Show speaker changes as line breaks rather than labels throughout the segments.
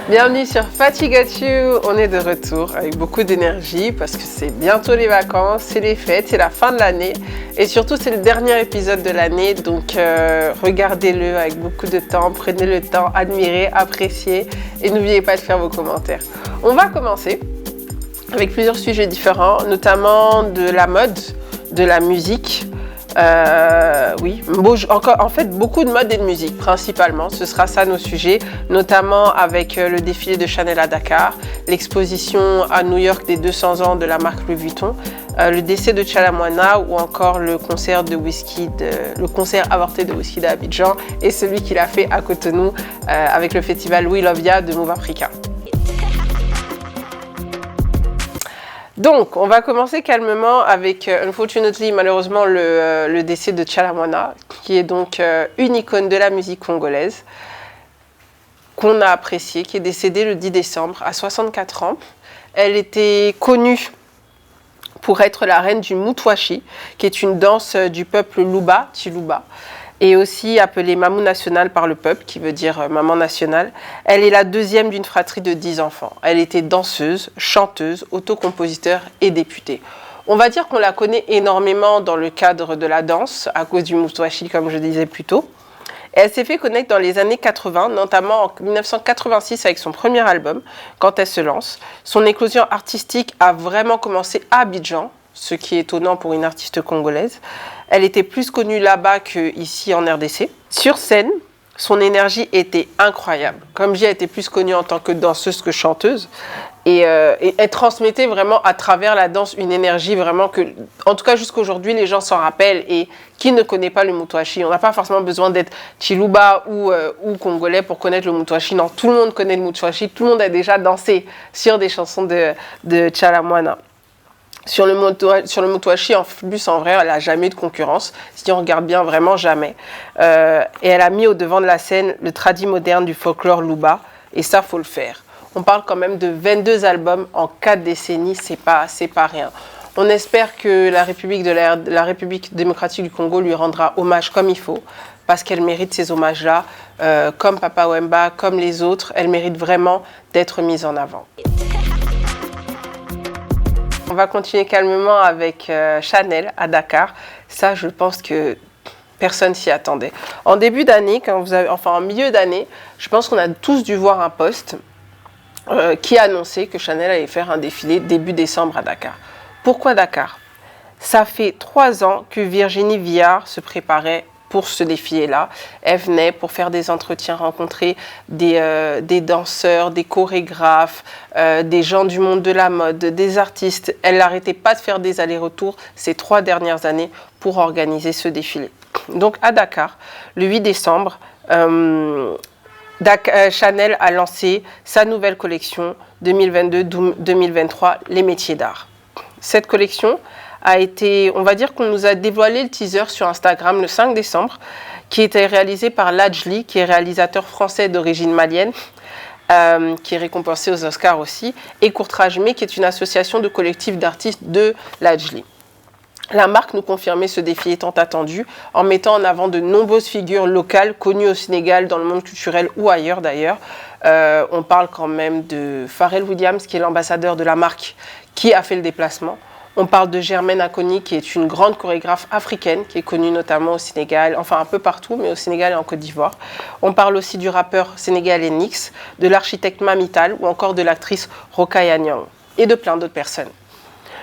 Bienvenue sur Fatigatsu, on est de retour avec beaucoup d'énergie parce que c'est bientôt les vacances, c'est les fêtes, c'est la fin de l'année et surtout c'est le dernier épisode de l'année, donc regardez-le avec beaucoup de temps, prenez le temps, admirez, appréciez et n'oubliez pas de faire vos commentaires. On va commencer avec plusieurs sujets différents, notamment de la mode, de la musique. En fait beaucoup de mode et de musique principalement, ce sera ça nos sujets, notamment avec le défilé de Chanel à Dakar, l'exposition à New York des 200 ans de la marque Louis Vuitton, le décès de Tchala Moana ou encore le concert avorté de Wizkid à Abidjan et celui qu'il a fait à Cotonou avec le festival We Love Ya de Move Africa. Donc, on va commencer calmement avec, unfortunately, malheureusement, le décès de Tchala Moana, qui est donc une icône de la musique congolaise, qu'on a appréciée, qui est décédée le 10 décembre à 64 ans. Elle était connue pour être la reine du Mutwashi, qui est une danse du peuple Luba, Chiluba, et aussi appelée Mamou nationale par le peuple, qui veut dire maman nationale. Elle est la deuxième d'une fratrie de 10 enfants. Elle était danseuse, chanteuse, autocompositeur et députée. On va dire qu'on la connaît énormément dans le cadre de la danse, à cause du Mutwashi, comme je disais plus tôt. Et elle s'est fait connaître dans les années 80, notamment en 1986 avec son premier album, quand elle se lance. Son éclosion artistique a vraiment commencé à Abidjan, ce qui est étonnant pour une artiste congolaise. Elle était plus connue là-bas qu'ici en RDC. Sur scène, son énergie était incroyable. Comme je dis, elle était plus connue en tant que danseuse que chanteuse. Et elle transmettait vraiment à travers la danse une énergie vraiment que, en tout cas jusqu'à aujourd'hui, les gens s'en rappellent. Et qui ne connaît pas le Mutwashi? On n'a pas forcément besoin d'être Chiluba ou Congolais pour connaître le Mutwashi. Non, tout le monde connaît le Mutwashi. Tout le monde a déjà dansé sur des chansons de Tchala Moana. Sur le Mutwashi, en plus, en vrai, elle n'a jamais eu de concurrence. Si on regarde bien, vraiment jamais. Et elle a mis au devant de la scène le tradi moderne du folklore Luba. Et ça, faut le faire. On parle quand même de 22 albums en 4 décennies. C'est pas rien. On espère que la République démocratique du Congo lui rendra hommage comme il faut. Parce qu'elle mérite ces hommages-là. Comme Papa Wemba, comme les autres. Elle mérite vraiment d'être mise en avant. On va continuer calmement avec Chanel à Dakar. Ça, je pense que personne s'y attendait. En début d'année, en milieu d'année, je pense qu'on a tous dû voir un post qui annonçait que Chanel allait faire un défilé début décembre à Dakar. Pourquoi Dakar? Ça fait 3 ans que Virginie Viard se préparait pour ce défilé-là. Elle venait pour faire des entretiens, rencontrer des danseurs, des chorégraphes, des gens du monde de la mode, des artistes. Elle n'arrêtait pas de faire des allers-retours ces 3 dernières années pour organiser ce défilé. Donc à Dakar, le 8 décembre, Chanel a lancé sa nouvelle collection 2022-2023, les métiers d'art. Cette collection a été, on va dire qu'on nous a dévoilé le teaser sur Instagram le 5 décembre, qui était réalisé par Lajli, qui est réalisateur français d'origine malienne, qui est récompensé aux Oscars aussi, et Courtrage-Mais, qui est une association de collectifs d'artistes de Lajli. La marque nous confirmait ce défilé tant attendu, en mettant en avant de nombreuses figures locales connues au Sénégal, dans le monde culturel ou ailleurs d'ailleurs. On parle quand même de Pharrell Williams, qui est l'ambassadeur de la marque, qui a fait le déplacement. On parle de Germaine Acogny, qui est une grande chorégraphe africaine, qui est connue notamment au Sénégal, enfin un peu partout, mais au Sénégal et en Côte d'Ivoire. On parle aussi du rappeur sénégalais Nix, de l'architecte Mamital ou encore de l'actrice Rokhaya Niang et de plein d'autres personnes.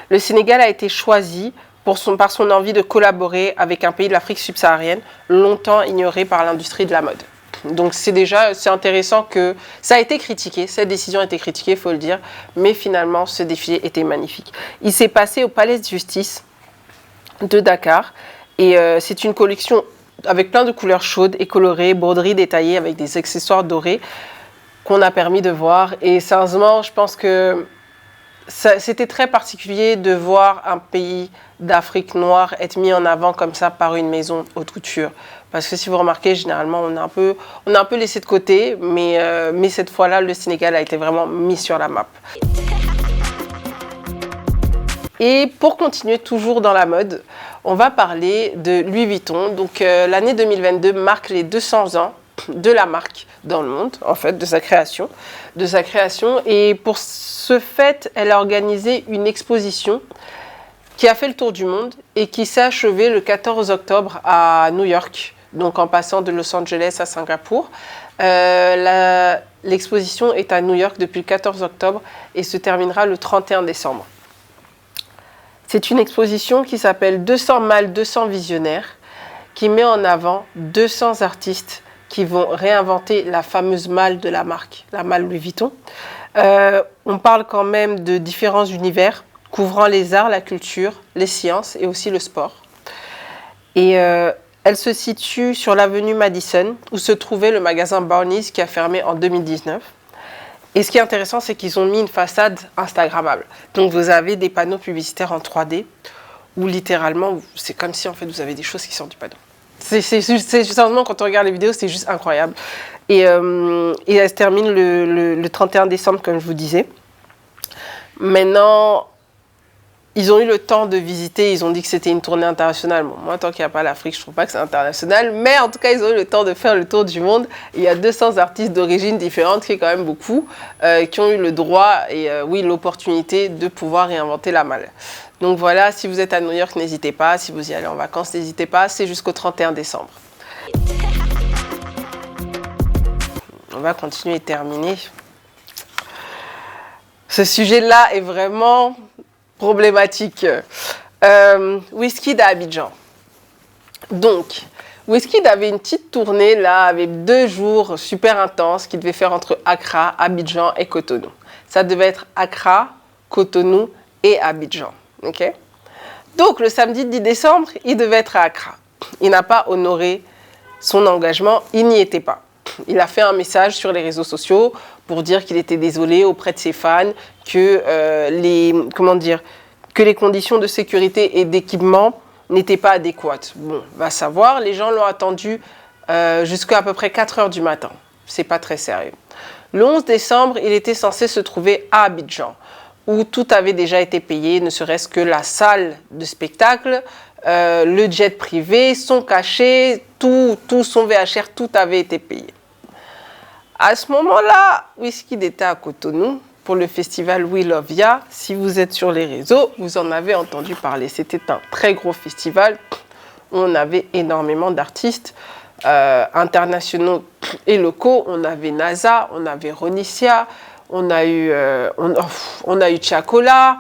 Le Sénégal a été choisi par son envie de collaborer avec un pays de l'Afrique subsaharienne, longtemps ignoré par l'industrie de la mode. Donc c'est intéressant que ça a été critiqué, cette décision a été critiquée, il faut le dire, mais finalement ce défilé était magnifique. Il s'est passé au Palais de Justice de Dakar et c'est une collection avec plein de couleurs chaudes et colorées, broderies détaillées avec des accessoires dorés qu'on a permis de voir. Et sérieusement, je pense que c'était très particulier de voir un pays d'Afrique noire être mis en avant comme ça par une maison haute couture. Parce que si vous remarquez, généralement, on a un peu laissé de côté, mais cette fois-là, le Sénégal a été vraiment mis sur la map. Et pour continuer toujours dans la mode, on va parler de Louis Vuitton. Donc l'année 2022 marque les 200 ans de la marque dans le monde, en fait, de sa création. Et pour ce fait, elle a organisé une exposition qui a fait le tour du monde et qui s'est achevée le 14 octobre à New York, donc en passant de Los Angeles à Singapour. L'exposition est à New York depuis le 14 octobre et se terminera le 31 décembre. C'est une exposition qui s'appelle 200 mâles, 200 visionnaires, qui met en avant 200 artistes qui vont réinventer la fameuse malle de la marque, la malle Louis Vuitton. On parle quand même de différents univers, couvrant les arts, la culture, les sciences et aussi le sport. Et elle se situe sur l'avenue Madison, où se trouvait le magasin Barney's qui a fermé en 2019. Et ce qui est intéressant, c'est qu'ils ont mis une façade instagrammable. Donc vous avez des panneaux publicitaires en 3D, où littéralement, c'est comme si en fait vous avez des choses qui sortent du panneau. C'est justement, quand on regarde les vidéos, c'est juste incroyable. Et elle se termine le 31 décembre, comme je vous disais. Maintenant, ils ont eu le temps de visiter, ils ont dit que c'était une tournée internationale. Bon, moi, tant qu'il n'y a pas l'Afrique, je ne trouve pas que c'est international. Mais en tout cas, ils ont eu le temps de faire le tour du monde. Il y a 200 artistes d'origines différentes, qui est quand même beaucoup, qui ont eu le droit et l'opportunité de pouvoir réinventer la malle. Donc voilà, si vous êtes à New York, n'hésitez pas. Si vous y allez en vacances, n'hésitez pas. C'est jusqu'au 31 décembre. On va continuer et terminer. Ce sujet-là est vraiment problématique. Wizkid à Abidjan. Donc, Wizkid avait une petite tournée là, avec 2 jours super intenses qu'il devait faire entre Accra, Abidjan et Cotonou. Ça devait être Accra, Cotonou et Abidjan. Okay? Donc, le samedi 10 décembre, il devait être à Accra. Il n'a pas honoré son engagement, il n'y était pas. Il a fait un message sur les réseaux sociaux pour dire qu'il était désolé auprès de ses fans, que les conditions de sécurité et d'équipement n'étaient pas adéquates. Bon, va savoir, les gens l'ont attendu jusqu'à peu près 4 heures du matin. C'est pas très sérieux. Le 11 décembre, il était censé se trouver à Abidjan, où tout avait déjà été payé, ne serait-ce que la salle de spectacle, le jet privé, son cachet, tout son VHR, tout avait été payé. À ce moment-là, Wizkid était à Cotonou pour le festival We Love Ya. Si vous êtes sur les réseaux, vous en avez entendu parler. C'était un très gros festival où on avait énormément d'artistes internationaux et locaux. On avait NASA, on avait Ronicia, on a eu Chacola,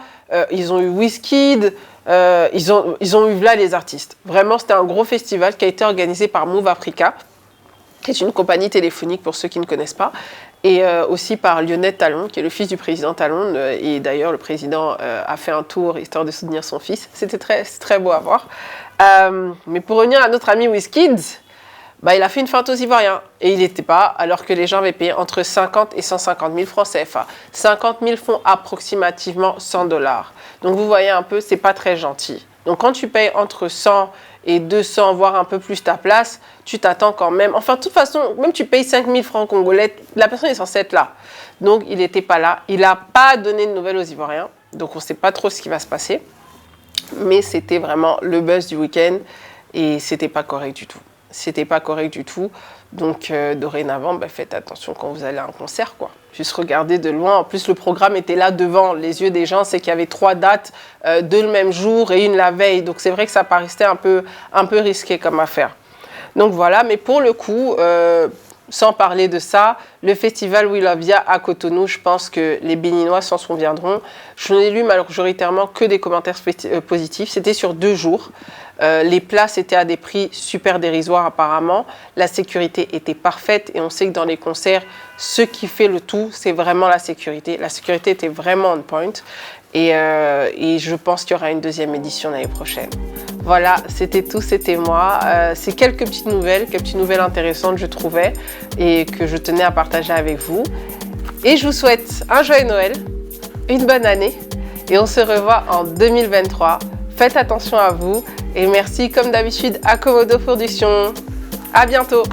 ils ont eu Wizkid, ils ont eu là les artistes. Vraiment, c'était un gros festival qui a été organisé par Move Africa, qui est une compagnie téléphonique pour ceux qui ne connaissent pas, et aussi par Lionel Talon, qui est le fils du président Talon, et d'ailleurs le président a fait un tour histoire de soutenir son fils. C'était très beau à voir. Mais pour revenir à notre ami Wizkid, il a fait une feinte aux Ivoiriens, et il n'était pas, alors que les gens avaient payé entre 50 et 150 000 francs CFA. 50 000 font approximativement 100 $. Donc vous voyez un peu, c'est pas très gentil. Donc quand tu payes entre 100 et 200, voire un peu plus ta place, tu t'attends quand même. Enfin, de toute façon, même tu payes 5 000 francs congolais, la personne est censée être là. Donc, il n'était pas là. Il n'a pas donné de nouvelles aux Ivoiriens. Donc, on ne sait pas trop ce qui va se passer. Mais c'était vraiment le buzz du week-end et c'était pas correct du tout. C'était pas correct du tout. Donc, dorénavant, faites attention quand vous allez à un concert, quoi. Juste regardez de loin. En plus, le programme était là devant les yeux des gens. C'est qu'il y avait 3 dates, 2 le même jour et une la veille. Donc, c'est vrai que ça paraissait un peu risqué comme affaire. Donc, voilà. Mais pour le coup, sans parler de ça, le festival We Love Ya à Cotonou, je pense que les Béninois s'en souviendront. Je n'ai lu majoritairement que des commentaires positifs. C'était sur 2 jours. Les places étaient à des prix super dérisoires apparemment. La sécurité était parfaite et on sait que dans les concerts, ce qui fait le tout, c'est vraiment la sécurité. La sécurité était vraiment on point et je pense qu'il y aura une 2e édition l'année prochaine. Voilà, c'était tout, c'était moi. C'est quelques petites nouvelles intéressantes je trouvais et que je tenais à partager avec vous. Et je vous souhaite un joyeux Noël, une bonne année et on se revoit en 2023. Faites attention à vous et merci comme d'habitude à Komodo Productions. À bientôt.